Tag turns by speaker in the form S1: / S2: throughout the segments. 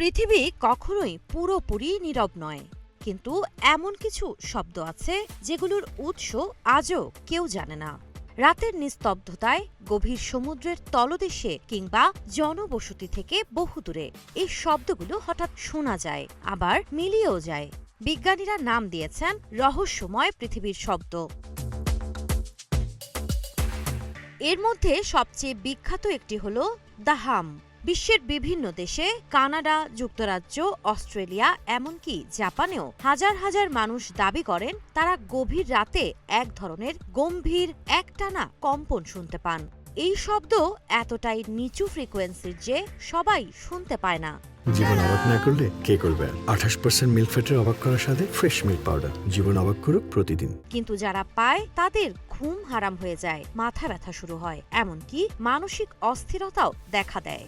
S1: পৃথিবী কখনোই পুরোপুরি নীরব নয়, কিন্তু এমন কিছু শব্দ আছে যেগুলোর উৎস আজও কেউ জানে না। রাতের নিস্তব্ধতায়, গভীর সমুদ্রের তলদেশে কিংবা জনবসতি থেকে বহুদূরে এই শব্দগুলো হঠাৎ শোনা যায়, আবার মিলিয়েও যায়। বিজ্ঞানীরা নাম দিয়েছেন রহস্যময় পৃথিবীর শব্দ। এর মধ্যে সবচেয়ে বিখ্যাত একটি হল দ্য হাম। বিশ্বের বিভিন্ন দেশে, কানাডা, যুক্তরাজ্য, অস্ট্রেলিয়া, এমনকি জাপানেও হাজার হাজার মানুষ দাবি করেন তারা গভীর রাতে এক ধরনের গম্ভীর একটানা কম্পন শুনতে পান। এই শব্দ এতটাই নিচু ফ্রিকোয়েন্সির যে সবাই শুনতে পায় না।
S2: জীবন অবাক না করলে কে করবে? 28% মিল্ক ফ্যাটের অবাক করার সাথে ফ্রেশ মিল্ক পাউডার। জীবন অবাক করুক প্রতিদিন।
S1: কিন্তু যারা পায় তাদের ঘুম হারাম হয়ে যায়, মাথা ব্যথা শুরু হয়, এমনকি মানসিক অস্থিরতাও দেখা দেয়।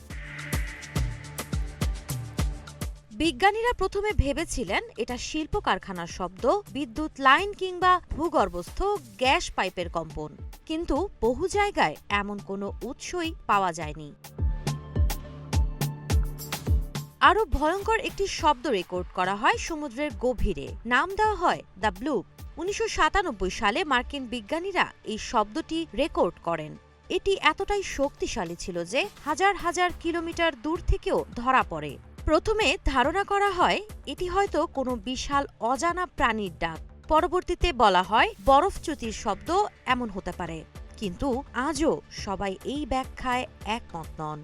S1: বিজ্ঞানীরা প্রথমে ভেবেছিলেন এটা শিল্প কারখানার শব্দ, বিদ্যুৎ লাইন কিংবা ভূগর্ভস্থ গ্যাস পাইপের কম্পন। কিন্তু বহু জায়গায় এমন কোনো উৎসই পাওয়া যায়নি। আরও ভয়ঙ্কর একটি শব্দ রেকর্ড করা হয় সমুদ্রের গভীরে। নাম দেওয়া হয় দ্য ব্লুপ। 1997 সালে মার্কিন বিজ্ঞানীরা এই শব্দটি রেকর্ড করেন। এটি এতটাই শক্তিশালী ছিল যে হাজার হাজার কিলোমিটার দূর থেকেও ধরা পড়ে। প্রথমে ধারণা করা হয় এটি হয়তো কোনো বিশাল অজানা প্রাণীর ডাক। পরবর্তীতে বলা হয় বরফচ্যুতির শব্দ এমন হতে পারে। কিন্তু আজও সবাই এই ব্যাখ্যায় একমত নন।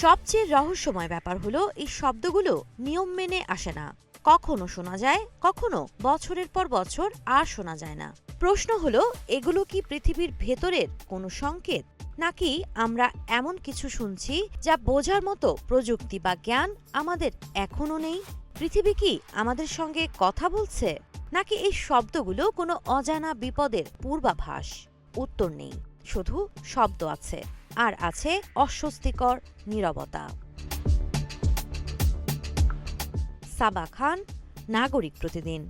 S1: সবচেয়ে রহস্যময় ব্যাপার হলো এই শব্দগুলো নিয়ম মেনে আসে না। কখনো শোনা যায়, কখনো বছরের পর বছর আর শোনা যায় না। প্রশ্ন হলো, এগুলো কি পৃথিবীর ভেতরের কোনো সংকেত, নাকি আমরা এমন কিছু শুনছি যা বোঝার মতো প্রযুক্তি বা জ্ঞান আমাদের এখনো নেই? পৃথিবী কি আমাদের সঙ্গে কথা বলছে, নাকি এই শব্দগুলো কোনো অজানা বিপদের পূর্বাভাস? উত্তর নেই, শুধু শব্দ আছে, আর আছে অস্বস্তিকর নীরবতা। সাবা খান, নাগরিক প্রতিদিন।